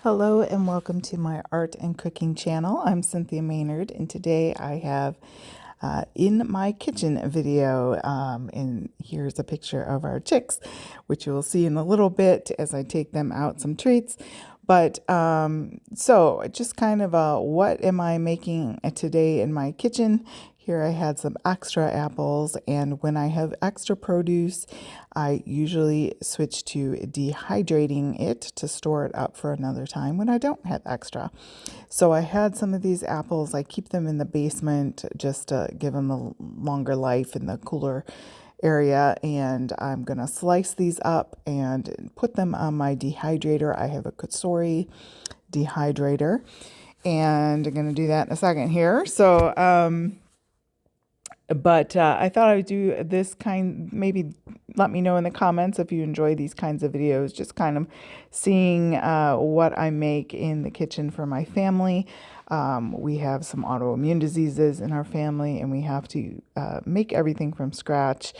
Hello and welcome to my art and cooking channel. I'm Cynthia Maynard, and today I have in my kitchen video, and here's a picture of our chicks, which you will see in a little bit as I take them out some treats. But so just kind of what am I making today in my kitchen? Here I had some extra apples, and when I have extra produce, I usually switch to dehydrating it to store it up for another time when I don't have extra. So I had some of these apples. I keep them in the basement just to give them a longer life in the cooler area, and I'm going to slice these up and put them on my dehydrator. I have a Kutsori dehydrator, and I'm going to do that in a second here. So, I thought I would do this kind, maybe let me know in the comments if you enjoy these kinds of videos, just kind of seeing what I make in the kitchen for my family. We have some autoimmune diseases in our family, and we have to make everything from scratch.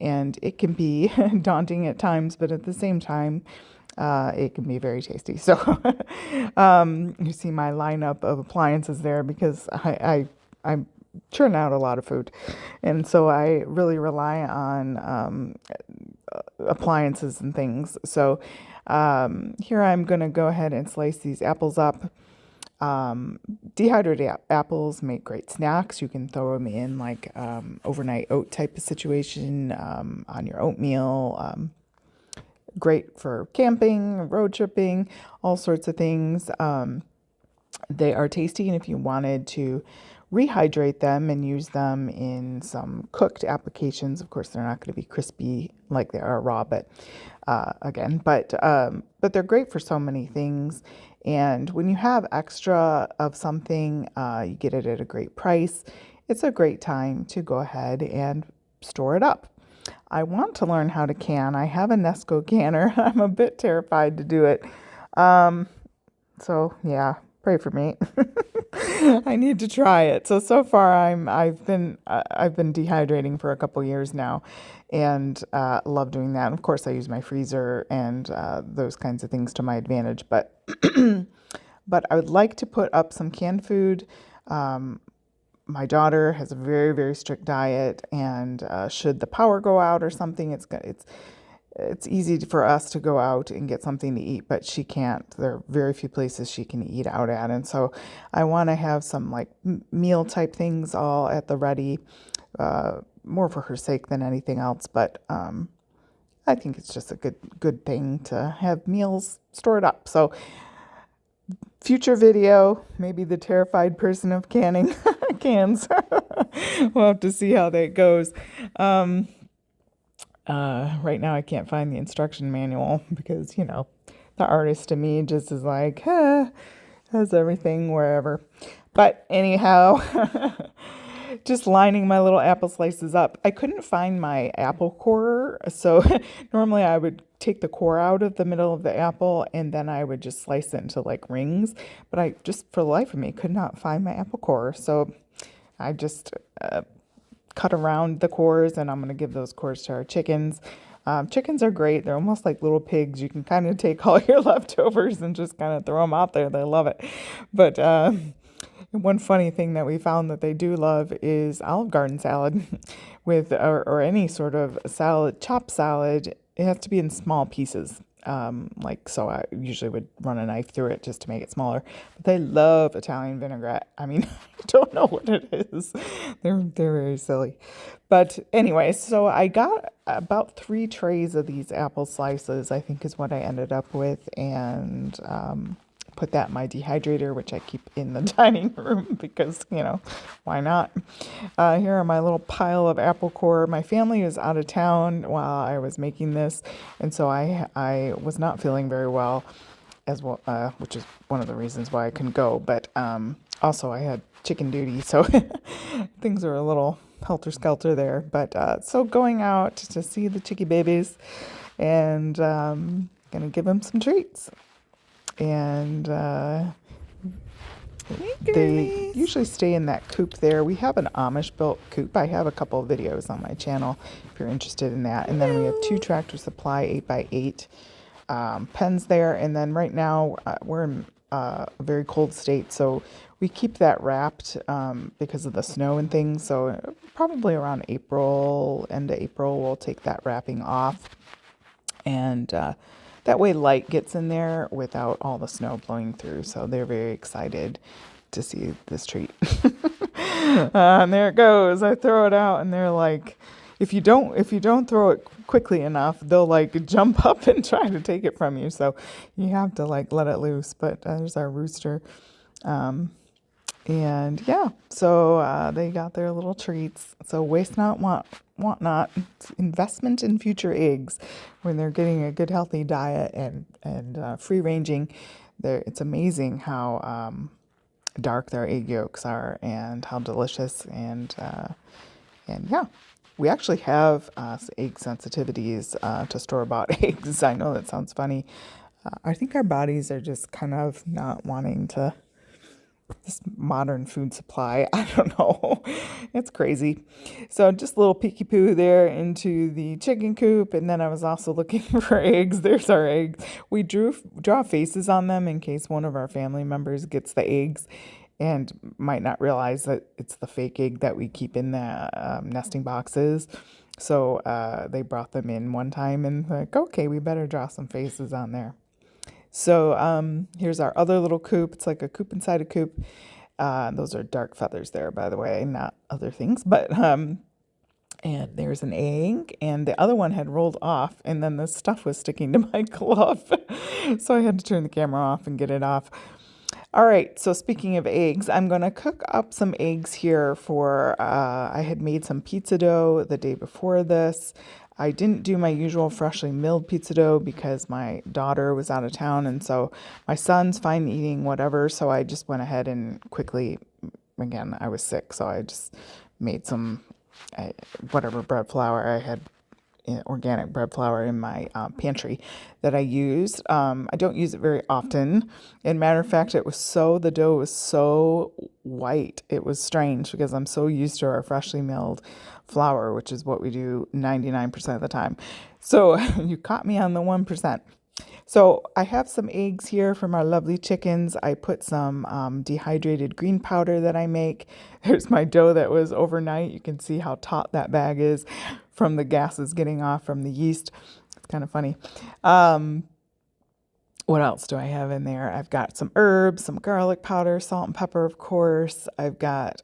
And it can be daunting at times, but at the same time, it can be very tasty. So you see my lineup of appliances there because I churn out a lot of food. And so I really rely on appliances and things. So here I'm going to go ahead and slice these apples up. Dehydrated apples make great snacks. You can throw them in like overnight oat type of situation on your oatmeal. Great for camping, road tripping, all sorts of things. They are tasty, and if you wanted to rehydrate them and use them in some cooked applications, of course they're not going to be crispy like they are raw, but they're great for so many things. And when you have extra of something, you get it at a great price. It's a great time to go ahead and store it up. I want to learn how to can. I have a Nesco canner. I'm a bit terrified to do it. So yeah, pray for me. I need to try it. So far I've been dehydrating for a couple years now, and love doing that. And of course, I use my freezer and those kinds of things to my advantage. But but I would like to put up some canned food. My daughter has a very, very strict diet, and should the power go out or something, it's easy for us to go out and get something to eat, but she can't. There are very few places she can eat out at, and so I want to have some like meal type things all at the ready, more for her sake than anything else. But I think it's just a good thing to have meals stored up. So future video, maybe the terrified person of canning cans. We'll have to see how that goes. Right now I can't find the instruction manual because, the artist to me just is like, has everything wherever. But anyhow, just lining my little apple slices up. I couldn't find my apple core, so normally I would take the core out of the middle of the apple and then I would just slice it into like rings. But I just, for the life of me, could not find my apple core. So I just cut around the cores, and I'm going to give those cores to our chickens. Chickens are great. They're almost like little pigs. You can kind of take all your leftovers and just kind of throw them out there. They love it. But one funny thing that we found that they do love is Olive Garden salad with or any sort of salad, chopped salad. It has to be in small pieces. So I usually would run a knife through it just to make it smaller. But they love Italian vinaigrette. I mean, I don't know what it is. They're very silly. But anyway, so I got about 3 trays of these apple slices, I think is what I ended up with, and put that in my dehydrator, which I keep in the dining room because, why not? Here are my little pile of apple core. My family was out of town while I was making this, and so I was not feeling very well as well, which is one of the reasons why I couldn't go. But also I had chicken duty, so things are a little helter-skelter there. But so going out to see the chickie babies, and gonna give them some treats. And they usually stay in that coop there. We have an Amish built coop. I have a couple of videos on my channel if you're interested in that. And then we have 2 Tractor Supply 8x8 pens there. And then right now we're in a very cold state, so we keep that wrapped because of the snow and things. So probably around April, end of April, we'll take that wrapping off. And that way light gets in there without all the snow blowing through. So they're very excited to see this treat. And there it goes. I throw it out and they're like, if you don't throw it quickly enough, they'll like jump up and try to take it from you. So you have to like let it loose. But there's our rooster. And yeah, so they got their little treats. So waste not, want not. It's investment in future eggs. When they're getting a good healthy diet and free ranging, it's amazing how dark their egg yolks are and how delicious. And yeah, we actually have egg sensitivities to store-bought eggs. I know that sounds funny. I think our bodies are just kind of not wanting to this modern food supply. I don't know. It's crazy. So just a little peeky poo there into the chicken coop. And then I was also looking for eggs. There's our eggs. We draw faces on them in case one of our family members gets the eggs and might not realize that it's the fake egg that we keep in the nesting boxes. So they brought them in one time and like, okay, we better draw some faces on there. So here's our other little coop. It's like a coop inside a coop. Those are dark feathers there, by the way, not other things. But and there's an egg, and the other one had rolled off, and then the stuff was sticking to my glove. So I had to turn the camera off and get it off. All right, so speaking of eggs, I'm going to cook up some eggs here for, I had made some pizza dough the day before this. I didn't do my usual freshly milled pizza dough because my daughter was out of town, and so my son's fine eating whatever, so I just went ahead and quickly, again, I was sick, so I just made some, whatever bread flour I had, organic bread flour in my pantry that I used. I don't use it very often. And matter of fact, the dough was so white. It was strange because I'm so used to our freshly milled flour, which is what we do 99% of the time. So you caught me on the 1%. So I have some eggs here from our lovely chickens. I put some dehydrated green powder that I make. There's my dough that was overnight. You can see how taut that bag is from the gases getting off from the yeast. It's kind of funny. What else do I have in there? I've got some herbs, some garlic powder, salt and pepper, of course. I've got,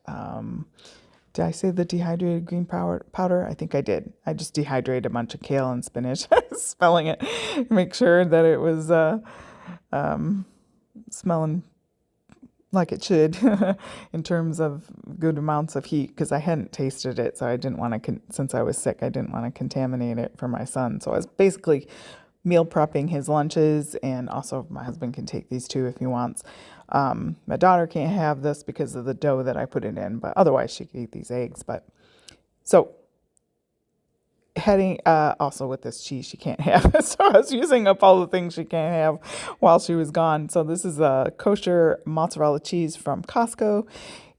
did I say the dehydrated green powder? I think I did. I just dehydrated a bunch of kale and spinach, smelling it, make sure that it was smelling like it should in terms of good amounts of heat, because I hadn't tasted it, so I didn't want to, since I was sick, I didn't want to contaminate it for my son. So I was basically meal prepping his lunches, and also my husband can take these too if he wants. My daughter can't have this because of the dough that I put it in, but otherwise she could eat these eggs. But so heading also with this cheese she can't have, so I was using up all the things she can't have while she was gone. So this is a kosher mozzarella cheese from Costco,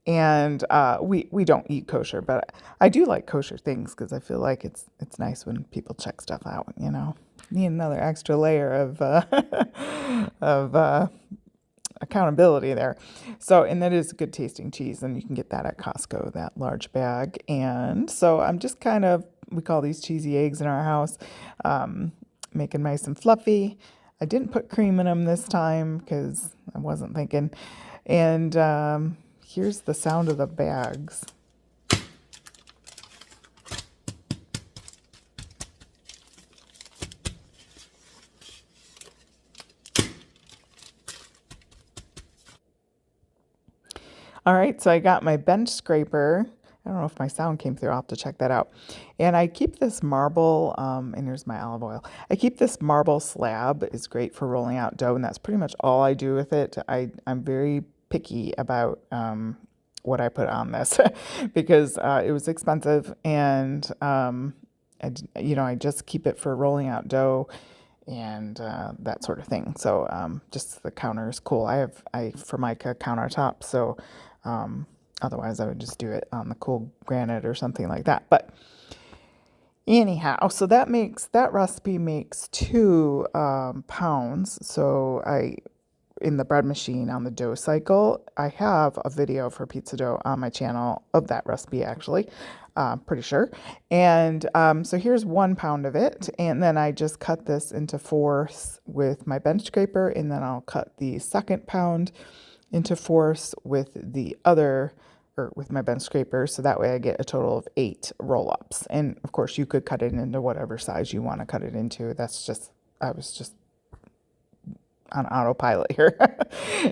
and we don't eat kosher, but I do like kosher things because I feel like it's nice when people check stuff out. Need another extra layer of accountability there. So, and that is good tasting cheese, and you can get that at Costco, that large bag. And so I'm just we call these cheesy eggs in our house, making nice and fluffy. I didn't put cream in them this time because I wasn't thinking. And here's the sound of the bags. All right, so I got my bench scraper. I don't know if my sound came through. I'll have to check that out. And I keep this marble, and here's my olive oil. I keep this marble slab. It's great for rolling out dough, and that's pretty much all I do with it. I'm very picky about what I put on this because it was expensive, and I just keep it for rolling out dough and that sort of thing. So just the counter is cool. I have Formica countertop, so otherwise I would just do it on the cool granite or something like that. But Anyhow, so that recipe makes 2 pounds. So in the bread machine on the dough cycle, I have a video for pizza dough on my channel of that recipe actually, pretty sure. And so here's 1 pound of it, and then I just cut this into fourths with my bench scraper, and then I'll cut the second pound into fourths with the other, or with my bench scraper, so that way I get a total of 8 roll-ups. And of course you could cut it into whatever size you want to cut it into. I was just on autopilot here.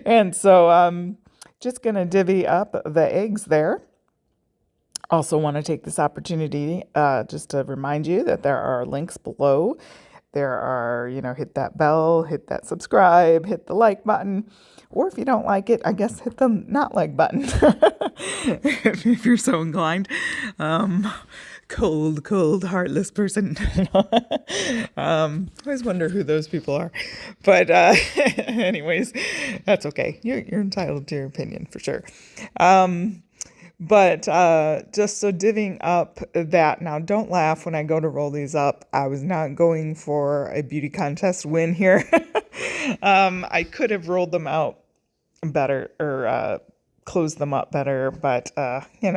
And so just gonna divvy up the eggs there. Also want to take this opportunity just to remind you that there are links below. There are, hit that bell, hit that subscribe, hit the like button, or if you don't like it, I guess hit the not like button if you're so inclined. Cold, heartless person. I always wonder who those people are. But anyways, that's okay. You're entitled to your opinion for sure. But just so divvying up that, now don't laugh when I go to roll these up. I was not going for a beauty contest win here. I could have rolled them out better, or closed them up better, but you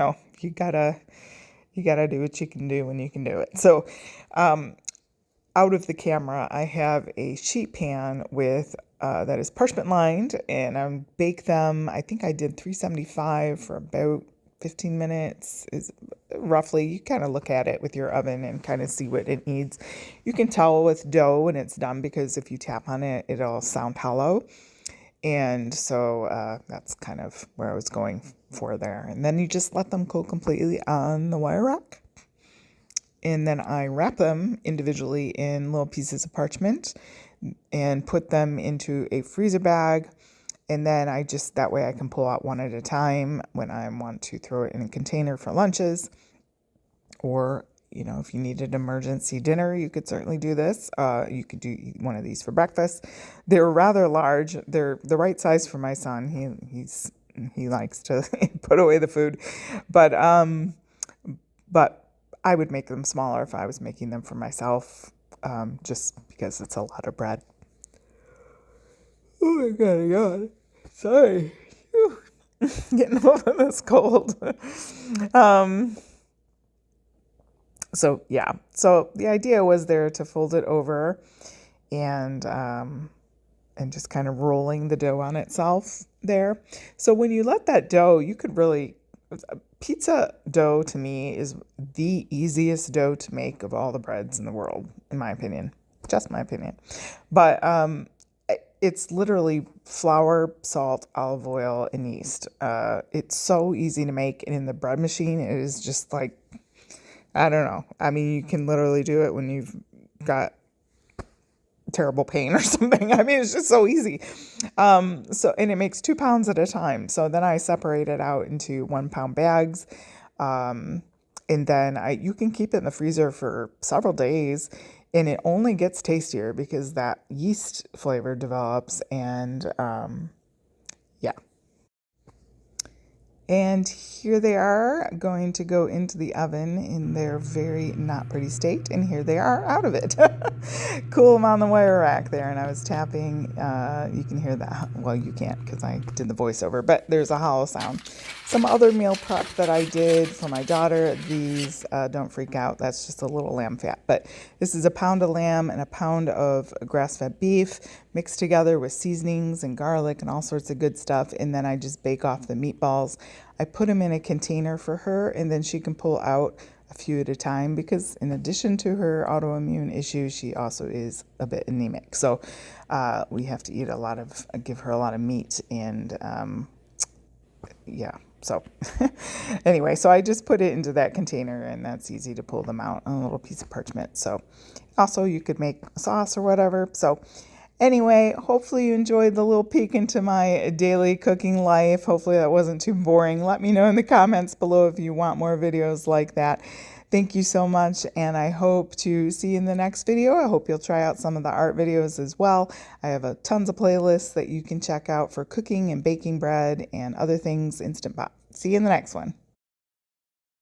gotta do what you can do when you can do it. So out of the camera, I have a sheet pan with that is parchment lined, and I bake them. I think I did 375 for about 15 minutes is roughly. You kind of look at it with your oven and kind of see what it needs. You can tell with dough when it's done, because if you tap on it, it'll sound hollow. And so that's kind of where I was going for there. And then you just let them cool completely on the wire rack. And then I wrap them individually in little pieces of parchment and put them into a freezer bag. And then that way I can pull out one at a time when I want to throw it in a container for lunches. Or, if you need an emergency dinner, you could certainly do this. You could do one of these for breakfast. They're rather large. They're the right size for my son. He likes to put away the food. But I would make them smaller if I was making them for myself, just because it's a lot of bread. Oh my God. Sorry. Getting over this cold. So yeah. So the idea was there to fold it over and just kind of rolling the dough on itself there. So when you let that dough, you could really, pizza dough to me is the easiest dough to make of all the breads in the world, in my opinion. Just my opinion. But it's literally flour, salt, olive oil, and yeast. It's so easy to make, and in the bread machine, it is just like, I don't know. I mean, you can literally do it when you've got terrible pain or something. I mean, it's just so easy. And it makes 2 pounds at a time. So then I separate it out into 1 pound bags. And then you can keep it in the freezer for several days. And it only gets tastier because that yeast flavor develops, and yeah. And here they are, going to go into the oven in their very not pretty state. And here they are out of it. Cool them on the wire rack there. And I was tapping. You can hear that. Well, you can't because I did the voiceover. But there's a hollow sound. Some other meal prep that I did for my daughter. These, don't freak out. That's just a little lamb fat. But this is a pound of lamb and a pound of grass-fed beef mixed together with seasonings and garlic and all sorts of good stuff. And then I just bake off the meatballs. I put them in a container for her, and then she can pull out a few at a time, because in addition to her autoimmune issues, she also is a bit anemic. So we have to give her a lot of meat, and yeah. So anyway, so I just put it into that container, and that's easy to pull them out on a little piece of parchment. So also you could make a sauce or whatever. So anyway, hopefully you enjoyed the little peek into my daily cooking life. Hopefully that wasn't too boring. Let me know in the comments below if you want more videos like that. Thank you so much, and I hope to see you in the next video. I hope you'll try out some of the art videos as well. I have tons of playlists that you can check out for cooking and baking bread and other things Instant Pot. See you in the next one.